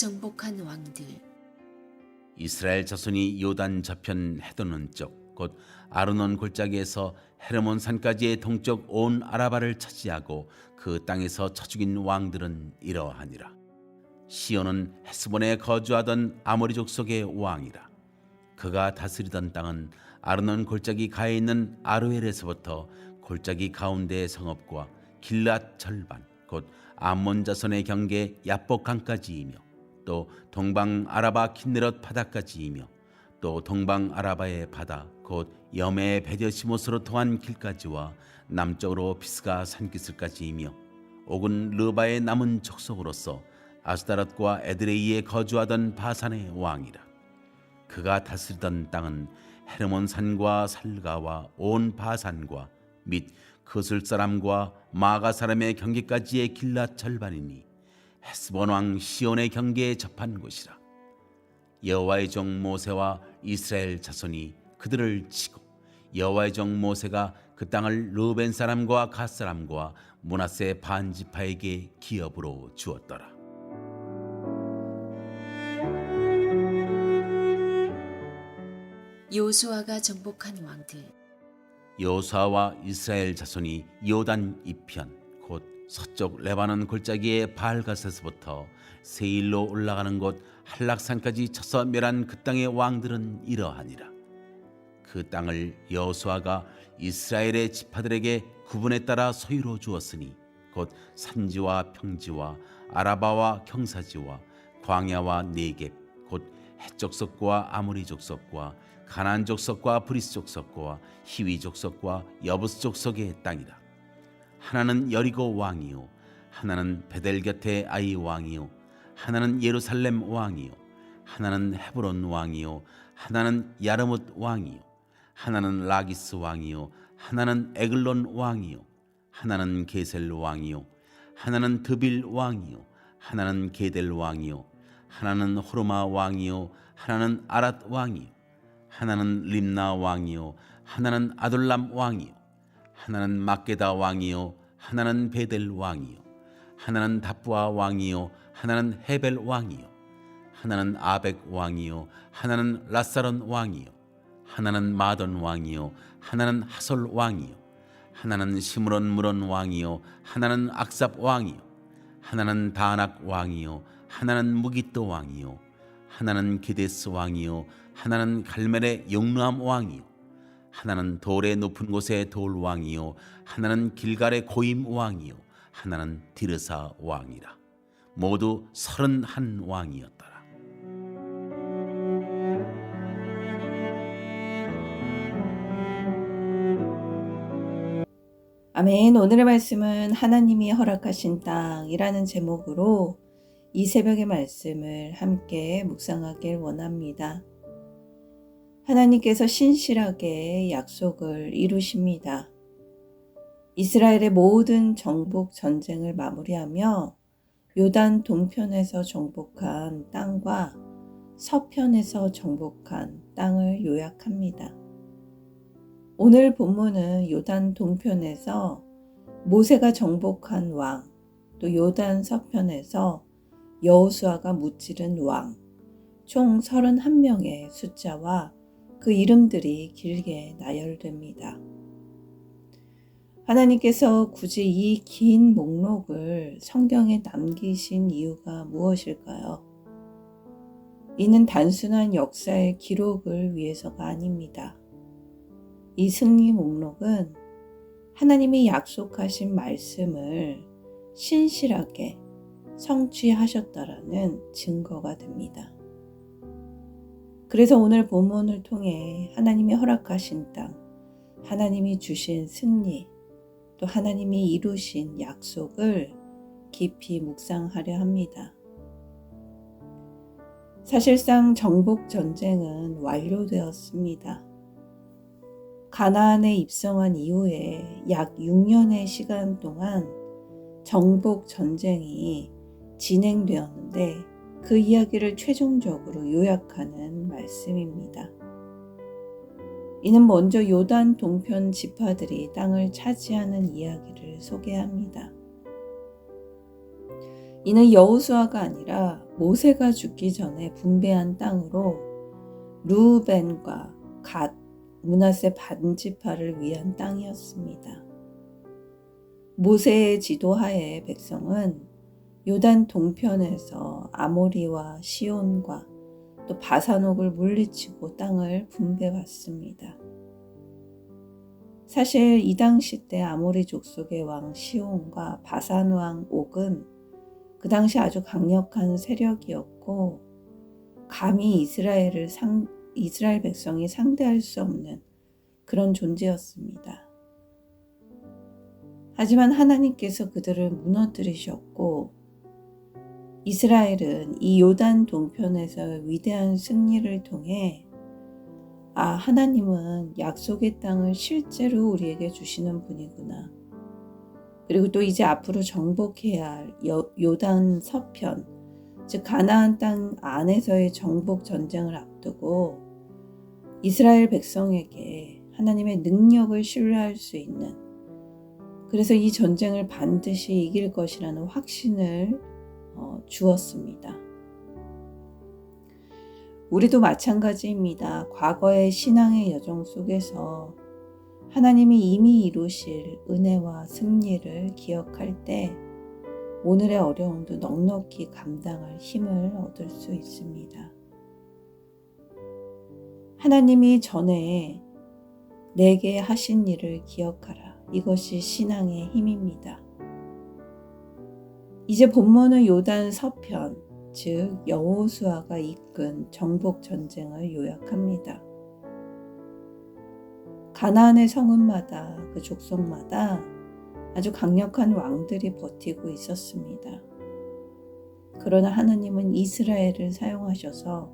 정복한 왕들. 이스라엘 자손이 요단 저편 해돋는 쪽 곧 아르논 골짜기에서 헤르몬 산까지의 동쪽 온 아라바를 차지하고 그 땅에서 쳐 죽인 왕들은 이러하니라. 시온은 헤스본에 거주하던 아모리 족속의 왕이라. 그가 다스리던 땅은 아르논 골짜기 가에 있는 아로엘에서부터 골짜기 가운데의 성읍과 길랏 절반 곧 암몬 자손의 경계 야복 강까지이며 또 동방 아라바 킨네롯 바다까지이며 또 동방 아라바의 바다 곧 여메 베데시못으로 통한 길까지와 남쪽으로 피스가 산기슭까지이며 옥은 르바의 남은 족속으로서 아스다롯과 에드레이에 거주하던 바산의 왕이라. 그가 다스리던 땅은 헤르몬 산과 살가와 온 바산과 및 그술 사람과 마가 사람의 경계까지의 길랏 절반이니 헤스본 왕 시온의 경계에 접한 곳이라. 여호와의 종 모세와 이스라엘 자손이 그들을 치고 여호와의 종 모세가 그 땅을 르벤 사람과 갓 사람과 므낫세 반 지파에게 기업으로 주었더라. 요수아가 정복한 왕들. 여호수아와 이스라엘 자손이 요단 이편 곧 서쪽 레바논 골짜기의 바알갓에서부터 세일로 올라가는 곳 한락산까지 쳐서 멸한 그 땅의 왕들은 이러하니라. 그 땅을 여호수아가 이스라엘의 지파들에게 구분에 따라 소유로 주었으니 곧 산지와 평지와 아라바와 경사지와 광야와 네겝 곧 헷족속과 아모리 족속과 가나안 족속과 브리스 족속과 히위 족속과 여부스 족속의 땅이라. 하나는 여리고 왕이요 하나는 베델 곁의 아이 왕이요 하나는 예루살렘 왕이요 하나는 헤브론 왕이요 하나는 야르뭇 왕이요 하나는 라기스 왕이요 하나는 에글론 왕이요 하나는 게셀 왕이요 하나는 드빌 왕이요 하나는 게델 왕이요 하나는 호르마 왕이요 하나는 아랏 왕이요 하나는 림나 왕이요 하나는 아둘람 왕이요 하나는 막게다 왕이요 하나는 베델 왕이요 하나는 다부아 왕이요 하나는 헤벨 왕이요 하나는 아벡 왕이요 하나는 라사론 왕이요 하나는 마돈 왕이요 하나는 하솔 왕이요 하나는 시므론 무론 왕이요 하나는 악삽 왕이요 하나는 다낙 왕이요 하나는 무기또 왕이요 하나는 게데스 왕이요 하나는 갈멜의 용르암 왕이요 하나는 돌의 높은 곳의 돌 왕이요 하나는 길갈의 고임 왕이요 하나는 디르사 왕이라. 모두 31 왕이었더라. 아멘. 오늘의 말씀은 하나님이 허락하신 땅이라는 제목으로 이 새벽의 말씀을 함께 묵상하길 원합니다. 하나님께서 신실하게 약속을 이루십니다. 이스라엘의 모든 정복 전쟁을 마무리하며 요단 동편에서 정복한 땅과 서편에서 정복한 땅을 요약합니다. 오늘 본문은 요단 동편에서 모세가 정복한 왕, 또 요단 서편에서 여호수아가 무찌른 왕, 총 31명의 숫자와 그 이름들이 길게 나열됩니다. 하나님께서 굳이 이 긴 목록을 성경에 남기신 이유가 무엇일까요? 이는 단순한 역사의 기록을 위해서가 아닙니다. 이 승리 목록은 하나님이 약속하신 말씀을 신실하게 성취하셨다라는 증거가 됩니다. 그래서 오늘 본문을 통해 하나님이 허락하신 땅, 하나님이 주신 승리, 또 하나님이 이루신 약속을 깊이 묵상하려 합니다. 사실상 정복 전쟁은 완료되었습니다. 가나안에 입성한 이후에 약 6년의 시간 동안 정복 전쟁이 진행되었는데 그 이야기를 최종적으로 요약하는 말씀입니다. 이는 먼저 요단 동편 지파들이 땅을 차지하는 이야기를 소개합니다. 이는 여호수아가 아니라 모세가 죽기 전에 분배한 땅으로 르우벤과 갓, 므낫세 반지파를 위한 땅이었습니다. 모세의 지도하에 백성은 요단 동편에서 아모리와 시온과 또 바산옥을 물리치고 땅을 분배받습니다. 사실 이 당시 때 아모리 족속의 왕 시온과 바산 왕 옥은 그 당시 아주 강력한 세력이었고 감히 이스라엘 백성이 상대할 수 없는 그런 존재였습니다. 하지만 하나님께서 그들을 무너뜨리셨고 이스라엘은 이 요단 동편에서 위대한 승리를 통해 하나님은 약속의 땅을 실제로 우리에게 주시는 분이구나. 그리고 또 이제 앞으로 정복해야 할 요단 서편, 즉 가나안 땅 안에서의 정복 전쟁을 앞두고 이스라엘 백성에게 하나님의 능력을 신뢰할 수 있는, 그래서 이 전쟁을 반드시 이길 것이라는 확신을 주었습니다. 우리도 마찬가지입니다. 과거의 신앙의 여정 속에서 하나님이 이미 이루실 은혜와 승리를 기억할 때 오늘의 어려움도 넉넉히 감당할 힘을 얻을 수 있습니다. 하나님이 전에 내게 하신 일을 기억하라. 이것이 신앙의 힘입니다. 이제 본문은 요단 서편, 즉 여호수아가 이끈 정복 전쟁을 요약합니다. 가나안의 성읍마다 그 족속마다 아주 강력한 왕들이 버티고 있었습니다. 그러나 하나님은 이스라엘을 사용하셔서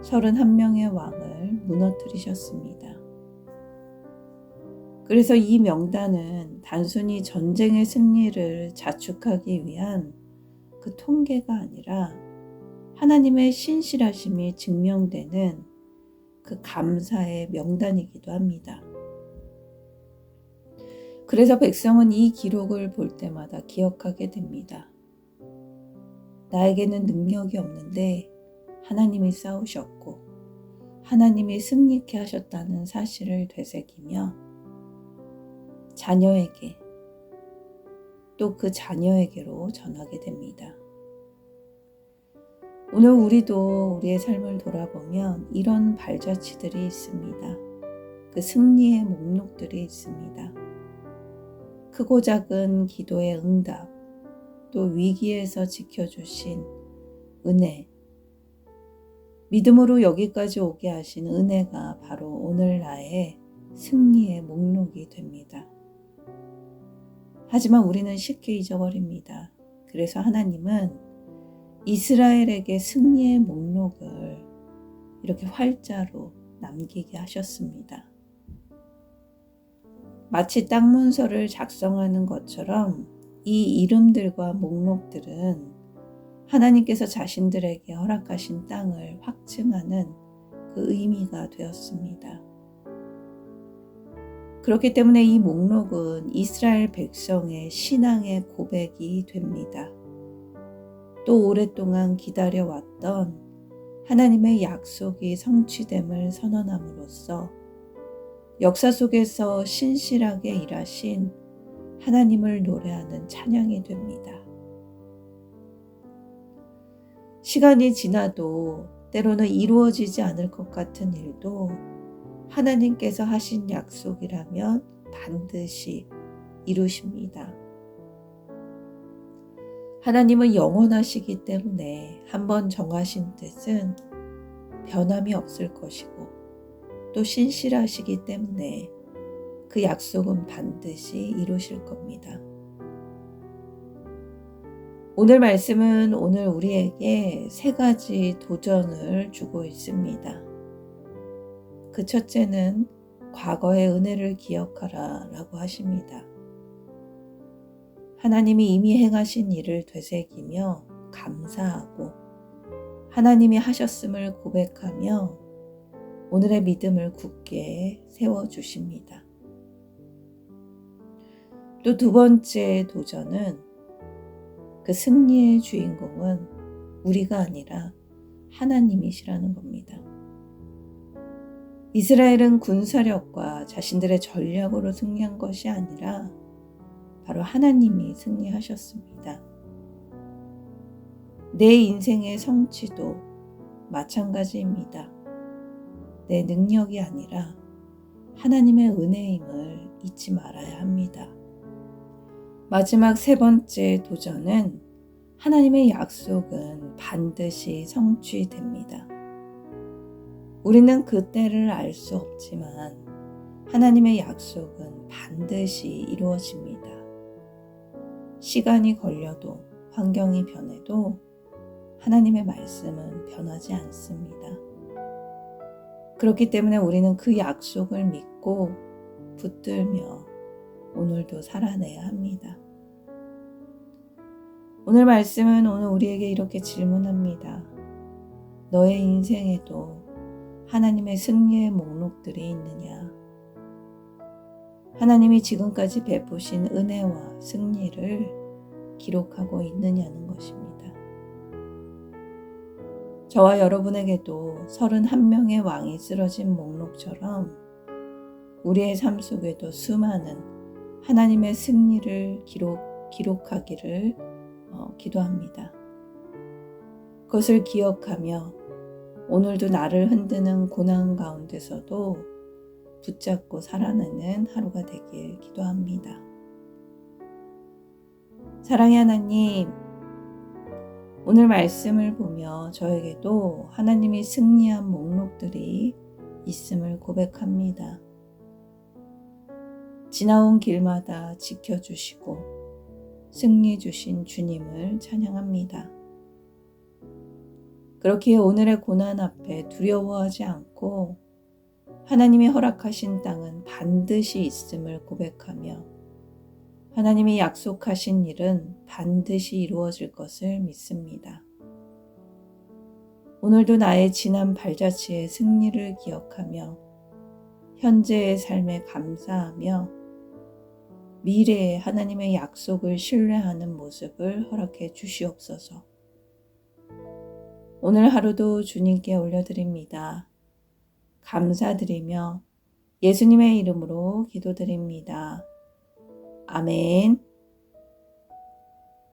31명의 왕을 무너뜨리셨습니다. 그래서 이 명단은 단순히 전쟁의 승리를 자축하기 위한 그 통계가 아니라 하나님의 신실하심이 증명되는 그 감사의 명단이기도 합니다. 그래서 백성은 이 기록을 볼 때마다 기억하게 됩니다. 나에게는 능력이 없는데 하나님이 싸우셨고 하나님이 승리케 하셨다는 사실을 되새기며 자녀에게 또 그 자녀에게로 전하게 됩니다. 오늘 우리도 우리의 삶을 돌아보면 이런 발자취들이 있습니다. 그 승리의 목록들이 있습니다. 크고 작은 기도의 응답, 또 위기에서 지켜주신 은혜, 믿음으로 여기까지 오게 하신 은혜가 바로 오늘 나의 승리의 목록이 됩니다. 하지만 우리는 쉽게 잊어버립니다. 그래서 하나님은 이스라엘에게 승리의 목록을 이렇게 활자로 남기게 하셨습니다. 마치 땅 문서를 작성하는 것처럼 이 이름들과 목록들은 하나님께서 자신들에게 허락하신 땅을 확증하는 그 의미가 되었습니다. 그렇기 때문에 이 목록은 이스라엘 백성의 신앙의 고백이 됩니다. 또 오랫동안 기다려왔던 하나님의 약속이 성취됨을 선언함으로써 역사 속에서 신실하게 일하신 하나님을 노래하는 찬양이 됩니다. 시간이 지나도 때로는 이루어지지 않을 것 같은 일도 하나님께서 하신 약속이라면 반드시 이루십니다. 하나님은 영원하시기 때문에 한번 정하신 뜻은 변함이 없을 것이고 또 신실하시기 때문에 그 약속은 반드시 이루실 겁니다. 오늘 말씀은 오늘 우리에게 3가지 도전을 주고 있습니다. 그 첫째는 과거의 은혜를 기억하라 라고 하십니다. 하나님이 이미 행하신 일을 되새기며 감사하고 하나님이 하셨음을 고백하며 오늘의 믿음을 굳게 세워주십니다. 또 2번째 도전은 그 승리의 주인공은 우리가 아니라 하나님이시라는 겁니다. 이스라엘은 군사력과 자신들의 전략으로 승리한 것이 아니라 바로 하나님이 승리하셨습니다. 내 인생의 성취도 마찬가지입니다. 내 능력이 아니라 하나님의 은혜임을 잊지 말아야 합니다. 마지막 세 번째 도전은 하나님의 약속은 반드시 성취됩니다. 우리는 그 때를 알 수 없지만 하나님의 약속은 반드시 이루어집니다. 시간이 걸려도 환경이 변해도 하나님의 말씀은 변하지 않습니다. 그렇기 때문에 우리는 그 약속을 믿고 붙들며 오늘도 살아내야 합니다. 오늘 말씀은 오늘 우리에게 이렇게 질문합니다. 너의 인생에도 하나님의 승리의 목록들이 있느냐? 하나님이 지금까지 베푸신 은혜와 승리를 기록하고 있느냐는 것입니다. 저와 여러분에게도 31명의 왕이 쓰러진 목록처럼 우리의 삶 속에도 수많은 하나님의 승리를 기록하기를 기도합니다. 그것을 기억하며 오늘도 나를 흔드는 고난 가운데서도 붙잡고 살아내는 하루가 되길 기도합니다. 사랑의 하나님, 오늘 말씀을 보며 저에게도 하나님이 승리한 목록들이 있음을 고백합니다. 지나온 길마다 지켜주시고 승리 주신 주님을 찬양합니다. 그렇기에 오늘의 고난 앞에 두려워하지 않고 하나님이 허락하신 땅은 반드시 있음을 고백하며 하나님이 약속하신 일은 반드시 이루어질 것을 믿습니다. 오늘도 나의 지난 발자취의 승리를 기억하며 현재의 삶에 감사하며 미래의 하나님의 약속을 신뢰하는 모습을 허락해 주시옵소서. 오늘 하루도 주님께 올려드립니다. 감사드리며 예수님의 이름으로 기도드립니다. 아멘.